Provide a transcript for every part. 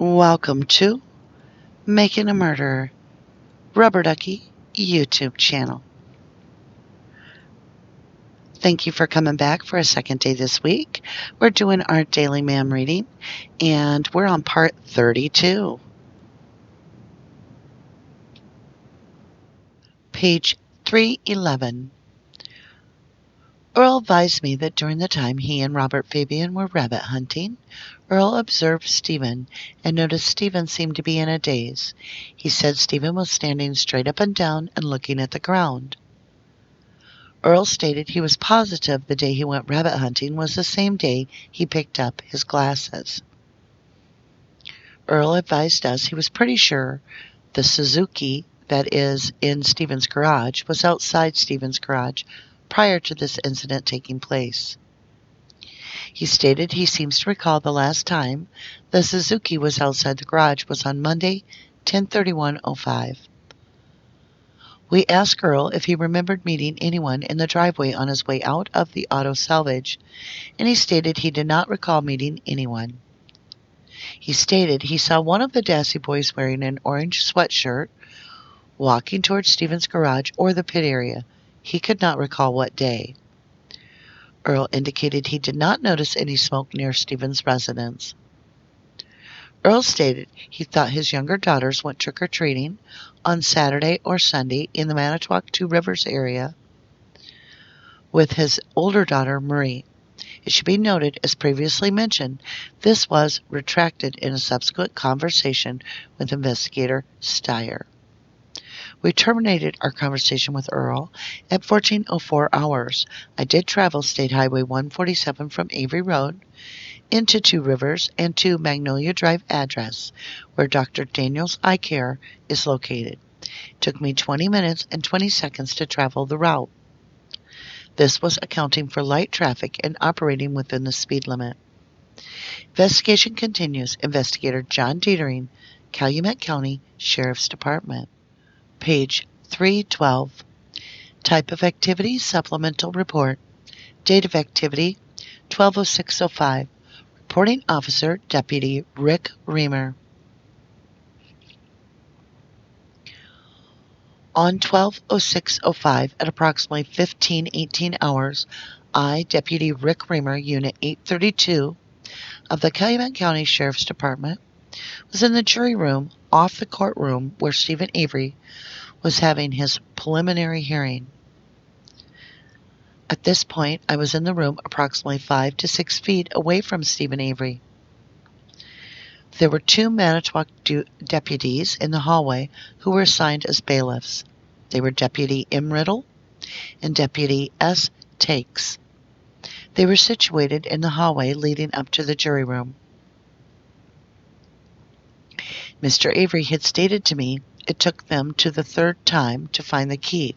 Welcome to Making a Murderer, Rubberducky YouTube channel. Thank you for coming back for a second day this week. We're doing our daily MaM reading, and we're on part 32. Page 311. Earl advised me that during the time he and Robert Fabian were rabbit hunting, Earl observed Stephen and noticed Stephen seemed to be in a daze. He said Stephen was standing straight up and down and looking at the ground. Earl stated he was positive the day he went rabbit hunting was the same day he picked up his glasses. Earl advised us he was pretty sure the Suzuki that is in Stephen's garage was outside Stephen's garage prior to this incident taking place. He stated he seems to recall the last time the Suzuki was outside the garage was on Monday, 10/31/05. We asked Earl if he remembered meeting anyone in the driveway on his way out of the auto salvage, and he stated he did not recall meeting anyone. He stated he saw one of the Dassey boys wearing an orange sweatshirt walking towards Stephen's garage or the pit area. He could not recall what day. Earl indicated he did not notice any smoke near Stephen's residence. Earl stated he thought his younger daughters went trick-or-treating on Saturday or Sunday in the Manitowoc Two Rivers area with his older daughter, Marie. It should be noted, as previously mentioned, this was retracted in a subsequent conversation with investigator Steyer. We terminated our conversation with Earl at 14:04 hours. I did travel State Highway 147 from Avery Road into Two Rivers and to Magnolia Drive address, where Dr. Daniel's Eye Care is located. It took me 20 minutes and 20 seconds to travel the route. This was accounting for light traffic and operating within the speed limit. Investigation continues. Investigator John Dietering, Calumet County Sheriff's Department. Page 312. Type of activity, supplemental report. Date of activity, 12/06/05. Reporting officer, Deputy Rick Reamer. On 12/06/05 at approximately 15:18 hours, I, Deputy Rick Reamer, Unit 832 of the Calumet County Sheriff's Department, was in the jury room off the courtroom where Steven Avery was having his preliminary hearing. At this point, I was in the room approximately 5 to 6 feet away from Steven Avery. There were two Manitowoc deputies in the hallway who were assigned as bailiffs. They were Deputy M. Riddle and Deputy S. Takes. They were situated in the hallway leading up to the jury room. Mr. Avery had stated to me it took them to the third time to find the key.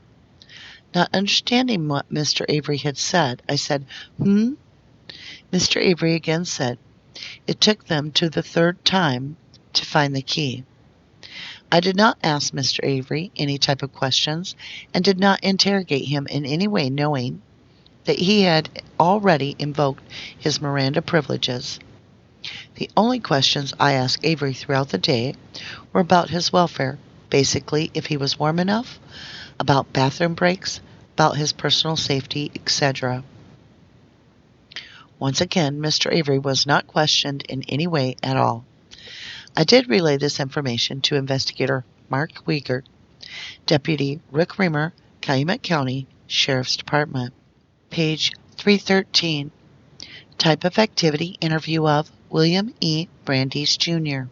Not understanding what Mr. Avery had said, I said, Mr. Avery again said, it took them to the third time to find the key. I did not ask Mr. Avery any type of questions and did not interrogate him in any way, knowing that he had already invoked his Miranda privileges. The only questions I asked Avery throughout the day were about his welfare, basically if he was warm enough, about bathroom breaks, about his personal safety, etc. Once again, Mr. Avery was not questioned in any way at all. I did relay this information to Investigator Mark Wiegert, Deputy Rick Reamer, Calumet County Sheriff's Department. Page 313. Type of activity, interview of William E. Brandeis, Jr.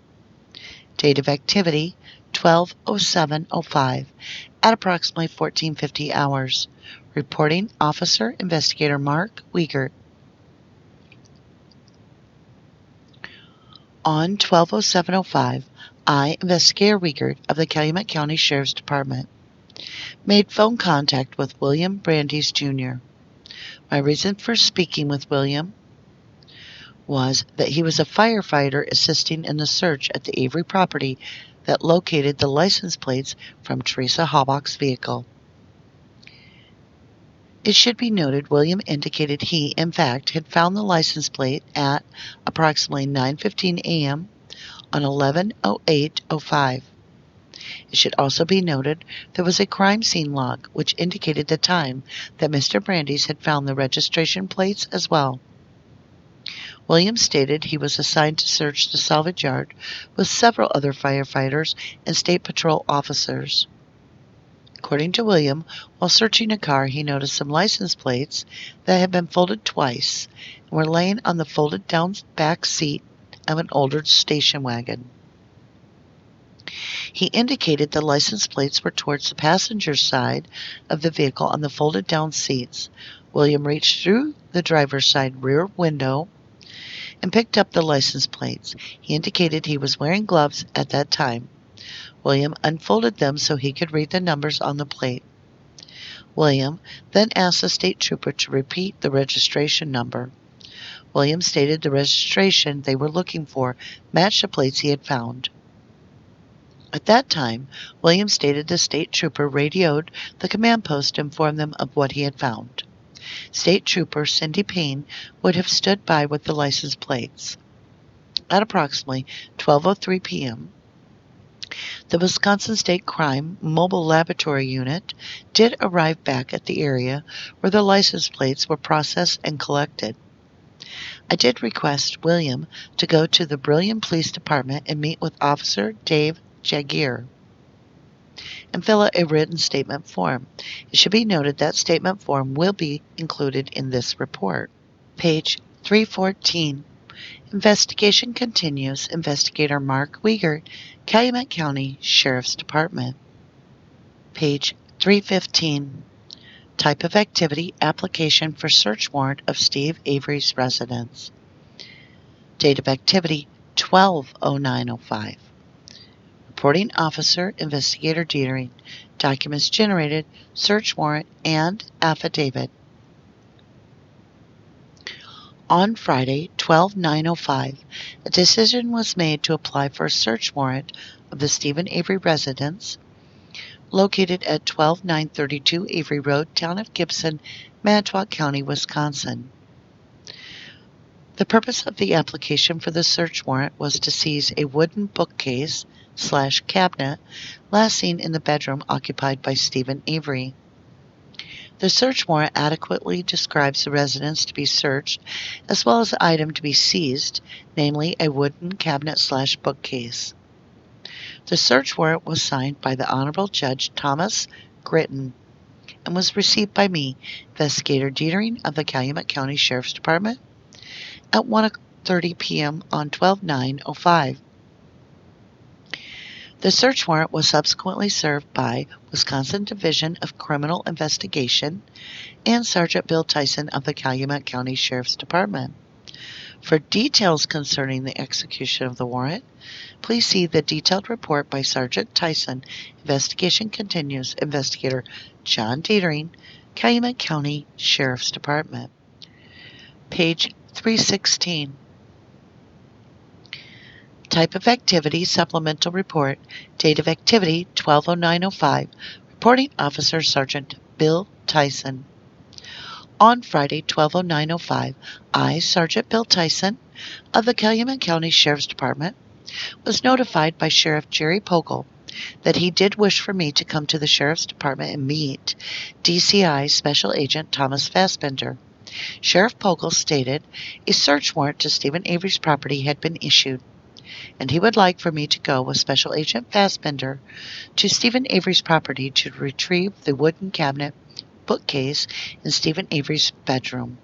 Date of activity, 12/07/05 at approximately 14:50 hours. Reporting officer, Investigator Mark Wiegert. On 12/07/05, I, Investigator Wiegert of the Calumet County Sheriff's Department, made phone contact with William Brandeis, Jr. My reason for speaking with William was that he was a firefighter assisting in the search at the Avery property that located the license plates from Teresa Halbach's vehicle. It should be noted William indicated he, in fact, had found the license plate at approximately 9:15 a.m. on 11/08/05. It should also be noted there was a crime scene log which indicated the time that Mr. Brandeis had found the registration plates as well. William stated he was assigned to search the salvage yard with several other firefighters and state patrol officers. According to William, while searching a car, he noticed some license plates that had been folded twice and were laying on the folded down back seat of an older station wagon. He indicated the license plates were towards the passenger side of the vehicle on the folded down seats. William reached through the driver's side rear window and picked up the license plates. He indicated he was wearing gloves at that time. William unfolded them so he could read the numbers on the plate. William then asked the state trooper to repeat the registration number. William stated the registration they were looking for matched the plates he had found. At that time, William stated the state trooper radioed the command post to inform them of what he had found. State Trooper Cindy Payne would have stood by with the license plates. At approximately 12:03 p.m., the Wisconsin State Crime Mobile Laboratory Unit did arrive back at the area where the license plates were processed and collected. I did request William to go to the Brillion Police Department and meet with Officer Dave Jagier and fill out a written statement form. It should be noted that statement form will be included in this report. Page 314. Investigation continues. Investigator Mark Wiegert, Calumet County Sheriff's Department. Page 315. Type of activity, application for search warrant of Steve Avery's residence. Date of activity, 12/09/05. Reporting officer, Investigator Dietering. Documents generated, search warrant, and affidavit. On Friday, 12/09/05, a decision was made to apply for a search warrant of the Steven Avery residence located at 12932 Avery Road, Town of Gibson, Manitowoc County, Wisconsin. The purpose of the application for the search warrant was to seize a wooden bookcase/cabinet last seen in the bedroom occupied by Steven Avery. The search warrant adequately describes the residence to be searched as well as the item to be seized, namely a wooden cabinet/bookcase. The search warrant was signed by the Honorable Judge Thomas Gritton and was received by me, Investigator Dietering of the Calumet County Sheriff's Department, at 1:30 p.m. on 12/09/05. The search warrant was subsequently served by Wisconsin Division of Criminal Investigation and Sergeant Bill Tyson of the Calumet County Sheriff's Department. For details concerning the execution of the warrant, please see the detailed report by Sergeant Tyson. Investigation continues. Investigator John Dietering, Calumet County Sheriff's Department. Page 316. Type of activity, supplemental report. Date of activity, 12/09/05. Reporting officer, Sergeant Bill Tyson. On Friday, 12/09/05, I, Sergeant Bill Tyson, of the Calumet County Sheriff's Department, was notified by Sheriff Jerry Pogle that he did wish for me to come to the Sheriff's Department and meet DCI Special Agent Thomas Fassbender. Sheriff Pogle stated a search warrant to Steven Avery's property had been issued, and he would like for me to go with Special Agent Fassbender to Steven Avery's property to retrieve the wooden cabinet bookcase in Steven Avery's bedroom.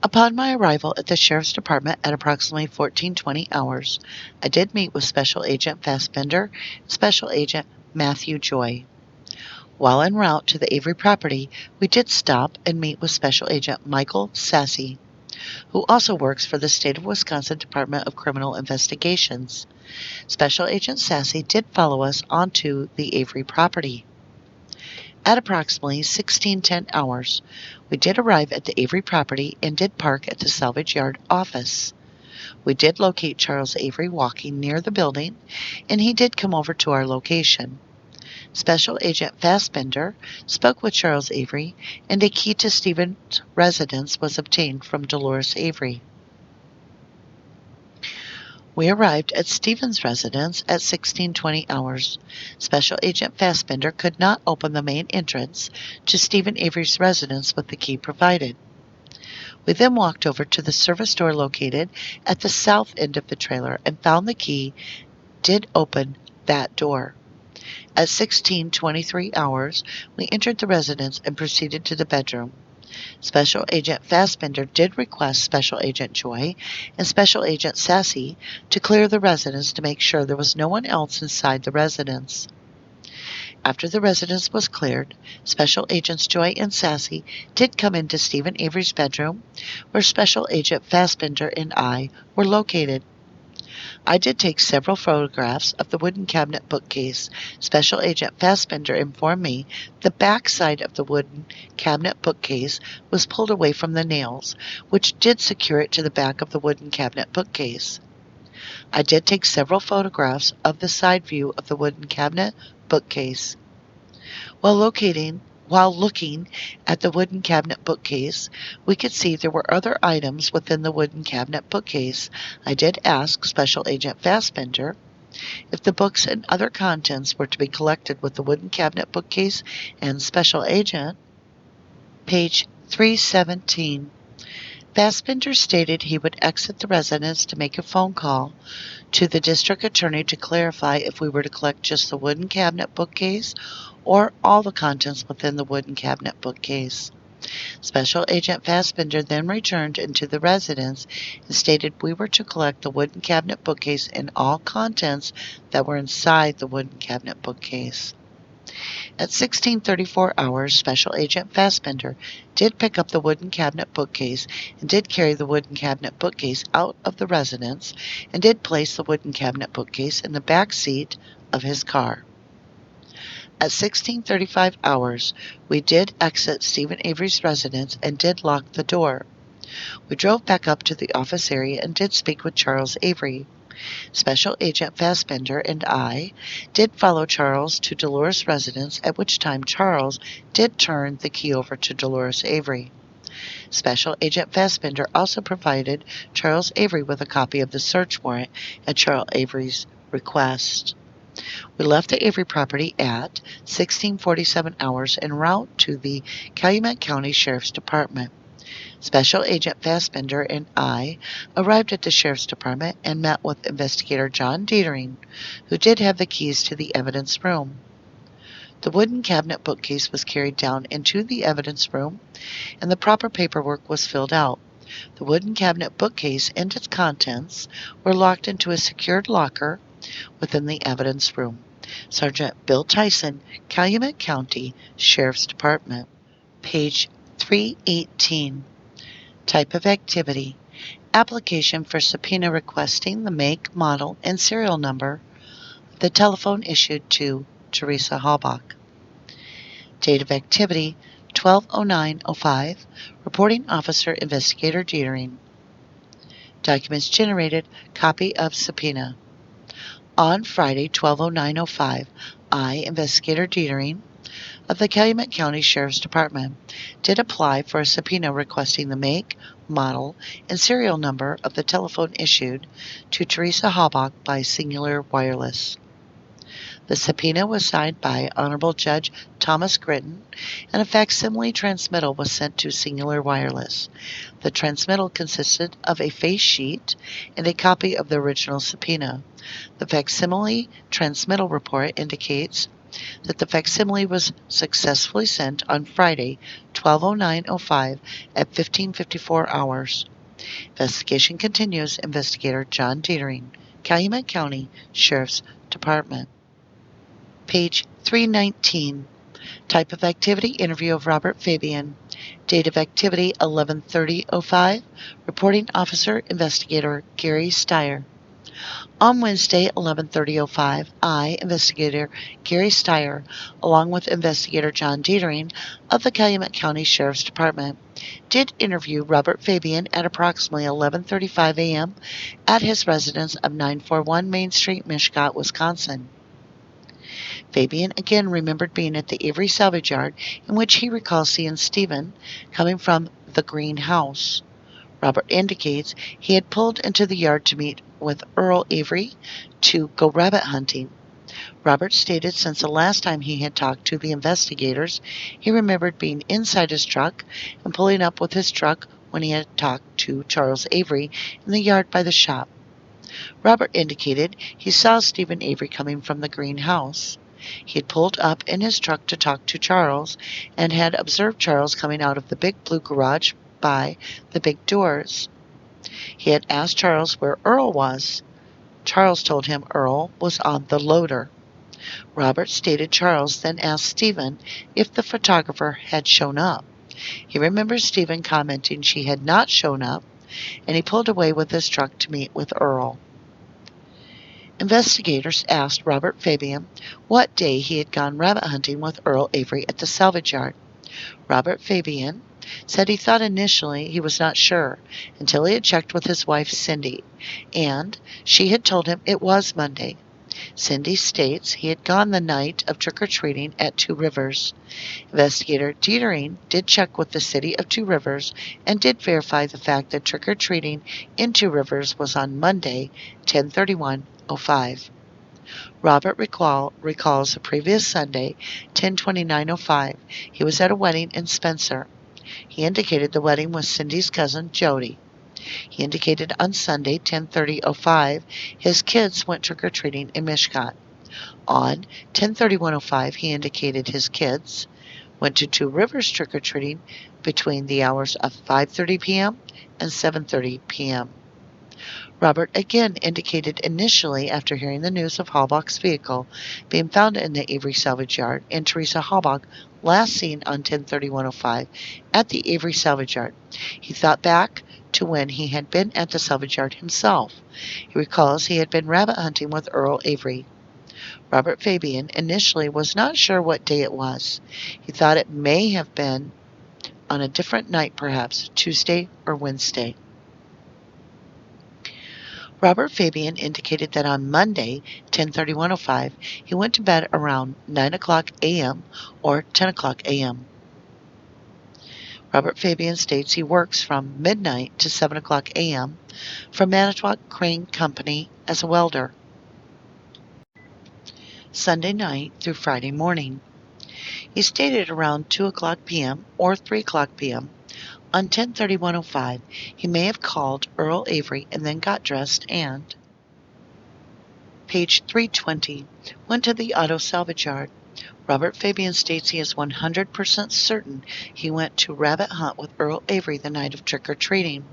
Upon my arrival at the Sheriff's Department at approximately 14:20 hours, I did meet with Special Agent Fassbender and Special Agent Matthew Joy. While en route to the Avery property, we did stop and meet with Special Agent Michael Sassy, who also works for the State of Wisconsin Department of Criminal Investigations. Special Agent Sassy did follow us onto the Avery property. At approximately 16:10 hours, we did arrive at the Avery property and did park at the salvage yard office. We did locate Charles Avery walking near the building, and he did come over to our location. Special Agent Fassbender spoke with Charles Avery, and a key to Steven's residence was obtained from Dolores Avery. We arrived at Stephen's residence at 16:20 hours. Special Agent Fassbender could not open the main entrance to Steven Avery's residence with the key provided. We then walked over to the service door located at the south end of the trailer and found the key did open that door. At 16:23 hours, we entered the residence and proceeded to the bedroom. Special Agent Fassbender did request Special Agent Joy and Special Agent Dassey to clear the residence to make sure there was no one else inside the residence. After the residence was cleared, Special Agents Joy and Dassey did come into Steven Avery's bedroom, where Special Agent Fassbender and I were located. I did take several photographs of the wooden cabinet bookcase. Special Agent Fassbender informed me the back side of the wooden cabinet bookcase was pulled away from the nails, which did secure it to the back of the wooden cabinet bookcase. I did take several photographs of the side view of the wooden cabinet bookcase. While looking at the wooden cabinet bookcase, we could see there were other items within the wooden cabinet bookcase. I did ask Special Agent Fassbender if the books and other contents were to be collected with the wooden cabinet bookcase, and Special Agent, page 317, Fassbender stated he would exit the residence to make a phone call to the district attorney to clarify if we were to collect just the wooden cabinet bookcase or all the contents within the wooden cabinet bookcase. Special Agent Fassbender then returned into the residence and stated we were to collect the wooden cabinet bookcase and all contents that were inside the wooden cabinet bookcase. At 16:34 hours, Special Agent Fassbender did pick up the wooden cabinet bookcase and did carry the wooden cabinet bookcase out of the residence and did place the wooden cabinet bookcase in the back seat of his car. At 16:35 hours, we did exit Steven Avery's residence and did lock the door. We drove back up to the office area and did speak with Charles Avery. Special Agent Fassbender and I did follow Charles to Dolores' residence, at which time Charles did turn the key over to Dolores Avery. Special Agent Fassbender also provided Charles Avery with a copy of the search warrant at Charles Avery's request. We left the Avery property at 16:47 hours en route to the Calumet County Sheriff's Department. Special Agent Fassbender and I arrived at the Sheriff's Department and met with Investigator John Dietering, who did have the keys to the evidence room. The wooden cabinet bookcase was carried down into the evidence room, and the proper paperwork was filled out. The wooden cabinet bookcase and its contents were locked into a secured locker within the evidence room. Sergeant Bill Tyson, Calumet County Sheriff's Department. Page 318. Type of activity: application for subpoena requesting the make, model, and serial number of the telephone issued to Teresa Halbach. Date of activity: 12/09/05. Reporting Officer Investigator Dietering. Documents generated: copy of subpoena. On Friday, 12/09/05, I, Investigator Dietering, of the Calumet County Sheriff's Department, did apply for a subpoena requesting the make, model, and serial number of the telephone issued to Teresa Halbach by Singular Wireless. The subpoena was signed by Honorable Judge Thomas Gritton, and a facsimile transmittal was sent to Singular Wireless. The transmittal consisted of a face sheet and a copy of the original subpoena. The facsimile transmittal report indicates that the facsimile was successfully sent on Friday, 12/09/05 at 15:54 hours. Investigation continues. Investigator John Dietering, Calumet County Sheriff's Department. Page 319. Type of activity: interview of Robert Fabian. Date of activity: 11/30/05. Reporting Officer Investigator Gary Steyer. On Wednesday, 11/30/05, I, Investigator Gary Steyer, along with Investigator John Dietering of the Calumet County Sheriff's Department, did interview Robert Fabian at approximately 11:35 a.m. at his residence of 941 Main Street, Mishcot, Wisconsin. Fabian again remembered being at the Avery salvage yard, in which he recalls seeing Stephen coming from the greenhouse. Robert indicates he had pulled into the yard to meet with Earl Avery to go rabbit hunting. Robert stated since the last time he had talked to the investigators, he remembered being inside his truck and pulling up with his truck when he had talked to Charles Avery in the yard by the shop. Robert indicated he saw Steven Avery coming from the greenhouse. He had pulled up in his truck to talk to Charles and had observed Charles coming out of the big blue garage by the big doors. He had asked Charles where Earl was. Charles told him Earl was on the loader. Robert stated Charles then asked Stephen if the photographer had shown up. He remembers Stephen commenting she had not shown up, and he pulled away with his truck to meet with Earl. Investigators asked Robert Fabian what day he had gone rabbit hunting with Earl Avery at the salvage yard. Robert Fabian said he thought initially he was not sure until he had checked with his wife Cindy, and she had told him it was Monday. Cindy states he had gone the night of trick-or-treating at Two Rivers. Investigator Dietering did check with the city of Two Rivers and did verify the fact that trick-or-treating in Two Rivers was on Monday, 10/31/05. Robert recalls the previous Sunday, 10/29/05. He was at a wedding in Spencer. He indicated the wedding was Cindy's cousin, Jody. He indicated on Sunday, 10/30/05, his kids went trick-or-treating in Mishcot. On 10/31/05, he indicated his kids went to Two Rivers trick-or-treating between the hours of 5:30 p.m. and 7:30 p.m. Robert again indicated initially after hearing the news of Halbach's vehicle being found in the Avery salvage yard and Teresa Halbach last seen on 10/31/05 at the Avery salvage yard. He thought back to when he had been at the salvage yard himself. He recalls he had been rabbit hunting with Earl Avery. Robert Fabian initially was not sure what day it was. He thought it may have been on a different night, perhaps Tuesday or Wednesday. Robert Fabian indicated that on Monday, 10/31/05, he went to bed around 9:00 a.m. or 10:00 a.m. Robert Fabian states he works from midnight to 7:00 a.m. for Manitowoc Crane Company as a welder. Sunday night through Friday morning. He stated around 2:00 p.m. or 3:00 p.m. On 10/31/05, he may have called Earl Avery and then got dressed and, page 320, went to the auto salvage yard. Robert Fabian states he is 100% certain he went to rabbit hunt with Earl Avery the night of trick-or-treating.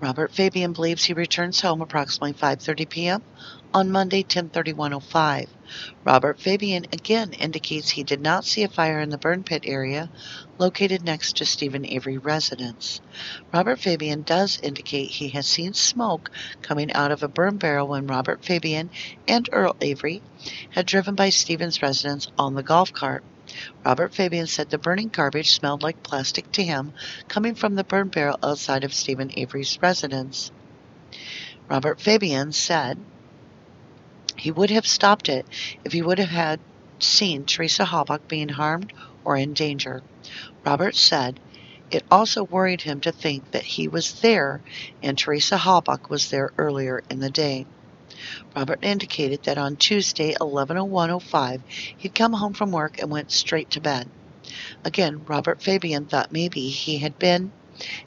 Robert Fabian believes he returns home approximately 5:30 p.m. on Monday, 10/31/05. Robert Fabian again indicates he did not see a fire in the burn pit area located next to Steven Avery residence. Robert Fabian does indicate he has seen smoke coming out of a burn barrel when Robert Fabian and Earl Avery had driven by Steven's residence on the golf cart. Robert Fabian said the burning garbage smelled like plastic to him coming from the burn barrel outside of Steven Avery's residence. Robert Fabian said he would have stopped it if he would have had seen Teresa Halbach being harmed or in danger. Robert said it also worried him to think that he was there and Teresa Halbach was there earlier in the day. Robert indicated that on Tuesday, 11/01/05, he'd come home from work and went straight to bed. Again, Robert Fabian thought maybe he had been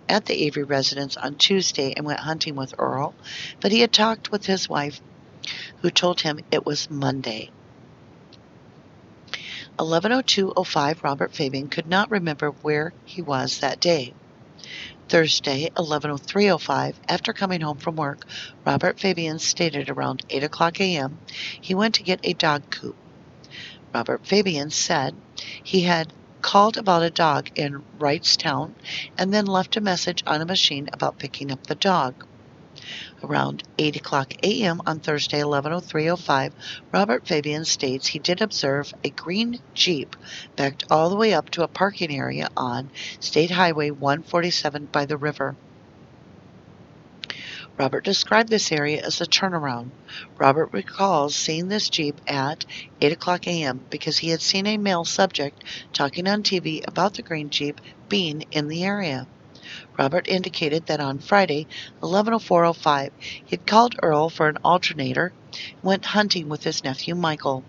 at the Avery residence on Tuesday and went hunting with Earl, but he had talked with his wife, who told him it was Monday. 11/02/05, Robert Fabian could not remember where he was that day. Thursday, 11/03/05, after coming home from work, Robert Fabian stated around 8:00 a.m. he went to get a dog coop. Robert Fabian said he had called about a dog in Wrightstown and then left a message on a machine about picking up the dog. Around 8:00 a.m. on Thursday, 11/03/05, Robert Fabian states he did observe a green Jeep backed all the way up to a parking area on State Highway 147 by the river. Robert described this area as a turnaround. Robert recalls seeing this Jeep at 8:00 a.m. because he had seen a male subject talking on TV about the green Jeep being in the area. Robert indicated that on Friday, 11:04:05, he had called Earl for an alternator and went hunting with his nephew Michael.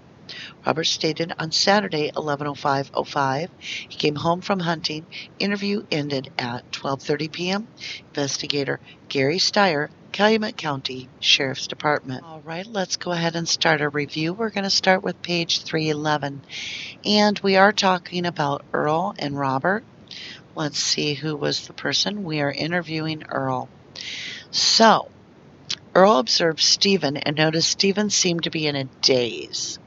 Robert stated on Saturday, 11:05:05, he came home from hunting. Interview ended at 12:30 p.m. Investigator Gary Steyer, Calumet County Sheriff's Department. All right, let's go ahead and start a review. We're going to start with page 311, and we are talking about Earl and Robert. Let's see who was the person. We are interviewing Earl. So, Earl observed Stephen and noticed Stephen seemed to be in a daze.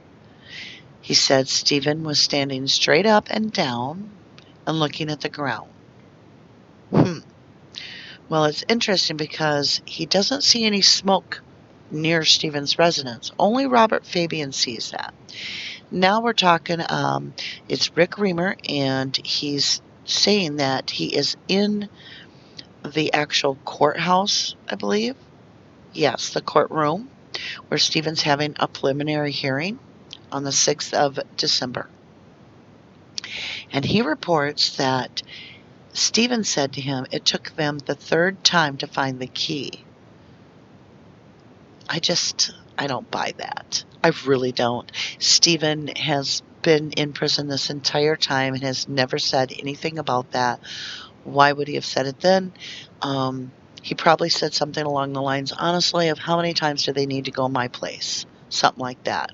He said Stephen was standing straight up and down and looking at the ground. Well, it's interesting because he doesn't see any smoke near Stephen's residence. Only Robert Fabian sees that. Now we're talking, it's Rick Reamer, and he's saying that he is in the actual courthouse, I believe. Yes, the courtroom, where Stephen's having a preliminary hearing on the 6th of December. And he reports that Stephen said to him it took them the third time to find the key. I don't buy that. I really don't. Stephen has been in prison this entire time and has never said anything about that. Why would he have said it then? He probably said something along the lines, honestly, of how many times do they need to go my place? Something like that.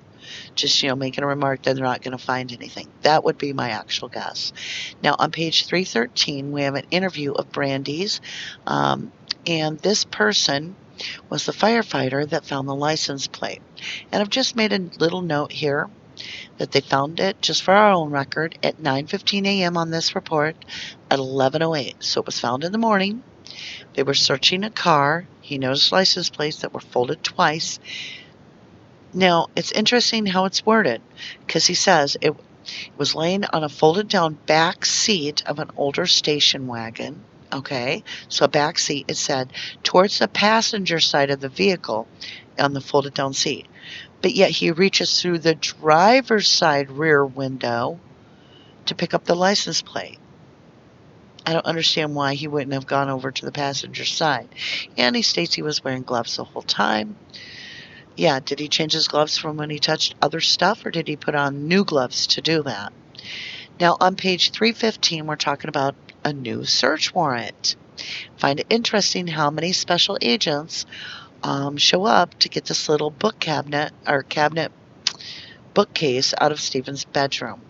Just, making a remark that they're not going to find anything. That would be my actual guess. Now, on page 313, we have an interview of Brandy's, and this person was the firefighter that found the license plate. And I've just made a little note here that they found it, just for our own record, at 9:15 a.m. on this report at 11:08. So it was found in the morning. They were searching a car. He noticed license plates that were folded twice. Now, it's interesting how it's worded, because he says it was laying on a folded down back seat of an older station wagon. Okay, so a back seat, it said, towards the passenger side of the vehicle on the folded down seat. But yet he reaches through the driver's side rear window to pick up the license plate. I don't understand why he wouldn't have gone over to the passenger side. And he states he was wearing gloves the whole time. Yeah, did he change his gloves from when he touched other stuff, or did he put on new gloves to do that? Now, on page 315, we're talking about a new search warrant. Find it interesting how many special agents show up to get this little book cabinet bookcase out of Stephen's bedroom.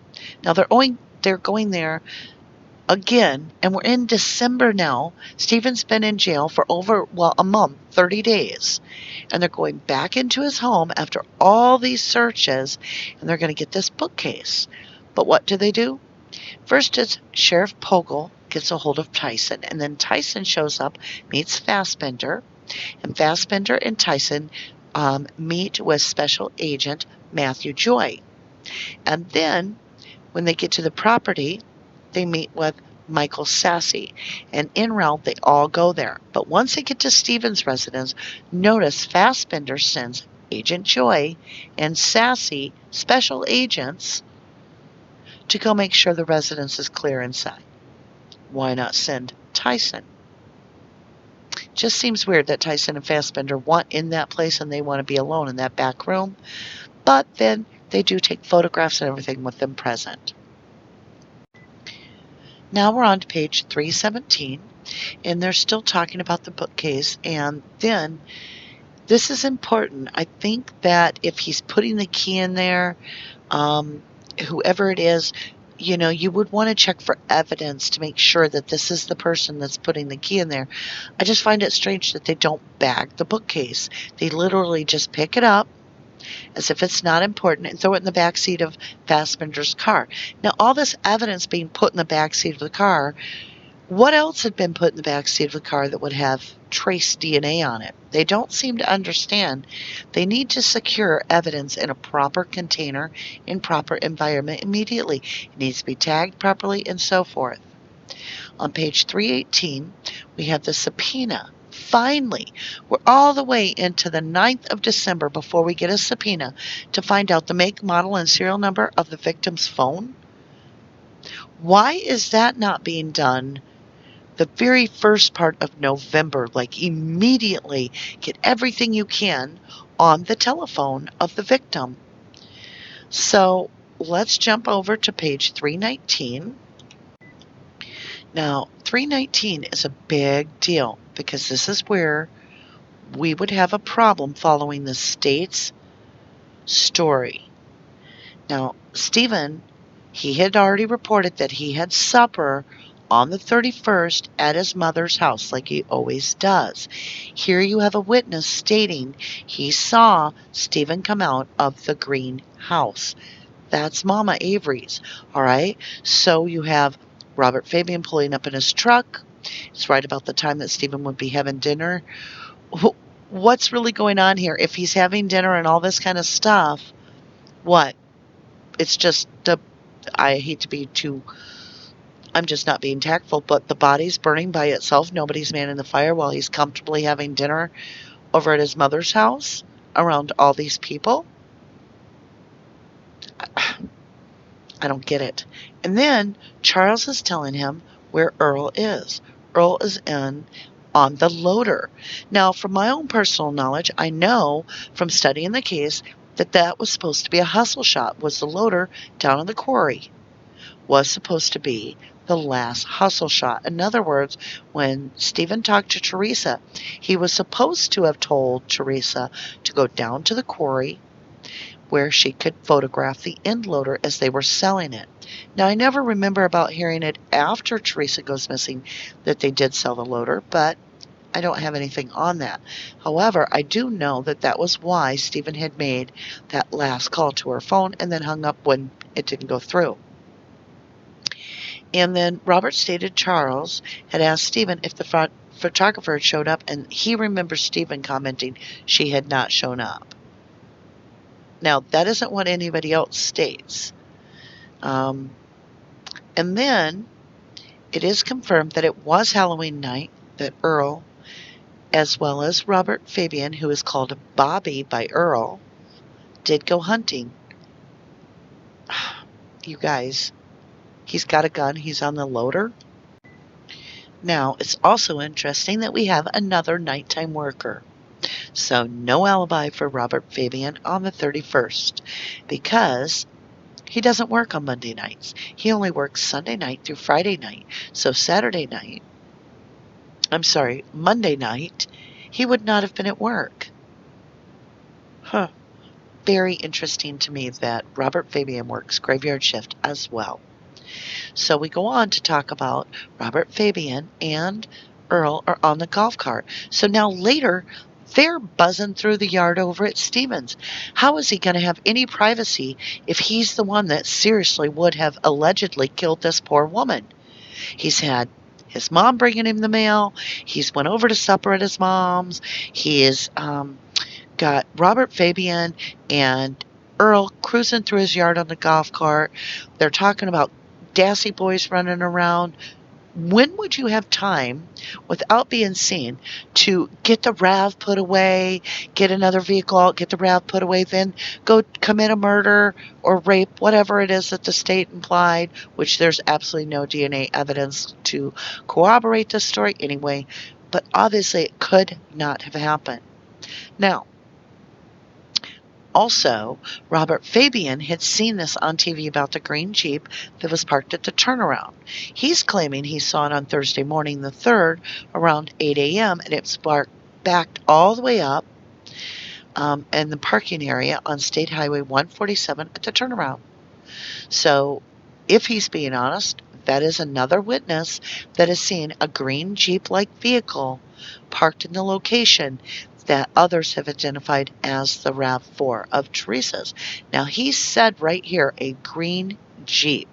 Now, they're going there again, and we're in December now. Stephen's been in jail for over, a month, 30 days. And they're going back into his home after all these searches, and they're going to get this bookcase. But what do? First, it's Sheriff Pogel gets a hold of Tyson, and then Tyson shows up, meets Fassbender, and Fassbender and Tyson meet with Special Agent Matthew Joy. And then, when they get to the property, they meet with Michael Dassey, and en route they all go there. But once they get to Stephen's residence, notice Fassbender sends Agent Joy and Dassey, special agents, to go make sure the residence is clear inside. Why not send Tyson? Just seems weird that Tyson and Fassbender want in that place and they want to be alone in that back room. But then they do take photographs and everything with them present. Now we're on to page 317, and they're still talking about the bookcase. And then, this is important. I think that if he's putting the key in there, whoever it is, you would want to check for evidence to make sure that this is the person that's putting the key in there. I just find it strange that they don't bag the bookcase. They literally just pick it up as if it's not important and throw it in the back seat of Fassbender's car. Now, all this evidence being put in the back seat of the car, what else had been put in the back seat of the car that would have trace DNA on it? They don't seem to understand. They need to secure evidence in a proper container, in proper environment immediately. It needs to be tagged properly and so forth. On page 318, we have the subpoena. Finally, we're all the way into the 9th of December before we get a subpoena to find out the make, model, and serial number of the victim's phone. Why is that not being done the very first part of November, like immediately get everything you can on the telephone of the victim. So let's jump over to page 319. Now, 319 is a big deal because this is where we would have a problem following the state's story. Now, Steven, he had already reported that he had supper on the 31st at his mother's house, like he always does. Here you have a witness stating he saw Steven come out of the green house. That's Mama Avery's, all right? So you have Robert Fabian pulling up in his truck. It's right about the time that Steven would be having dinner. What's really going on here? If he's having dinner and all this kind of stuff, what? It's just, I hate to be too, I'm just not being tactful, but the body's burning by itself. Nobody's manning the fire while he's comfortably having dinner over at his mother's house around all these people. I don't get it. And then Charles is telling him where Earl is. Earl is on the loader. Now, from my own personal knowledge, I know from studying the case that was supposed to be a hustle shot. Was the loader down in the quarry? Was supposed to be the last hustle shot. In other words, when Steven talked to Teresa, he was supposed to have told Teresa to go down to the quarry where she could photograph the end loader as they were selling it. Now, I never remember about hearing it after Teresa goes missing that they did sell the loader, but I don't have anything on that. However, I do know that was why Steven had made that last call to her phone and then hung up when it didn't go through. And then Robert stated Charles had asked Steven if the photographer had showed up, and he remembers Steven commenting she had not shown up. Now, that isn't what anybody else states. And then it is confirmed that it was Halloween night that Earl, as well as Robert Fabian, who is called Bobby by Earl, did go hunting. You guys, he's got a gun. He's on the loader. Now, it's also interesting that we have another nighttime worker. So no alibi for Robert Fabian on the 31st because he doesn't work on Monday nights. He only works Sunday night through Friday night. So Monday night, he would not have been at work. Very interesting to me that Robert Fabian works graveyard shift as well. So we go on to talk about Robert Fabian and Earl are on the golf cart. So now later, they're buzzing through the yard over at Stevens. How is he going to have any privacy if he's the one that seriously would have allegedly killed this poor woman? He's had his mom bringing him the mail. He's went over to supper at his mom's. He is got Robert Fabian and Earl cruising through his yard on the golf cart. They're talking about Dassey boys running around. When would you have time, without being seen, to get the RAV put away, get another vehicle out, get the RAV put away, then go commit a murder or rape, whatever it is that the state implied, which there's absolutely no DNA evidence to corroborate this story anyway, but obviously it could not have happened. Now, also, Robert Fabian had seen this on TV about the green Jeep that was parked at the turnaround. He's claiming he saw it on Thursday morning the 3rd around 8 a.m. and it's backed all the way up in the parking area on State Highway 147 at the turnaround. So, if he's being honest, that is another witness that has seen a green Jeep-like vehicle parked in the location that others have identified as the RAV4 of Teresa's. Now, he said right here, a green Jeep.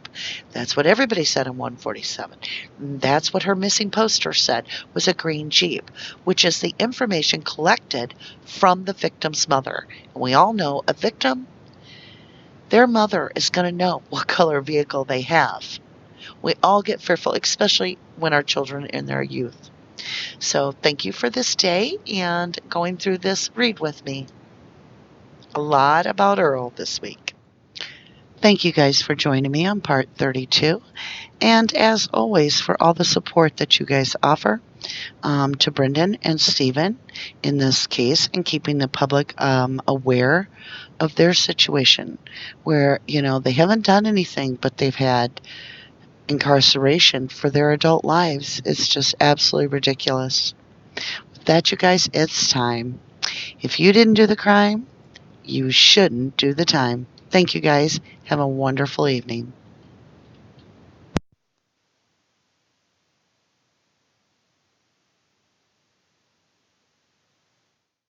That's what everybody said on 147. That's what her missing poster said, was a green Jeep, which is the information collected from the victim's mother. And we all know a victim, their mother is going to know what color vehicle they have. We all get fearful, especially when our children are in their youth. So thank you for this day and going through this read with me. A lot about Earl this week. Thank you guys for joining me on part 32. And as always, for all the support that you guys offer to Brendan and Steven in this case and keeping the public aware of their situation where, they haven't done anything, but they've had incarceration for their adult lives. It's just absolutely ridiculous. With that, you guys, it's time. If you didn't do the crime, you shouldn't do the time. Thank you guys. Have a wonderful evening.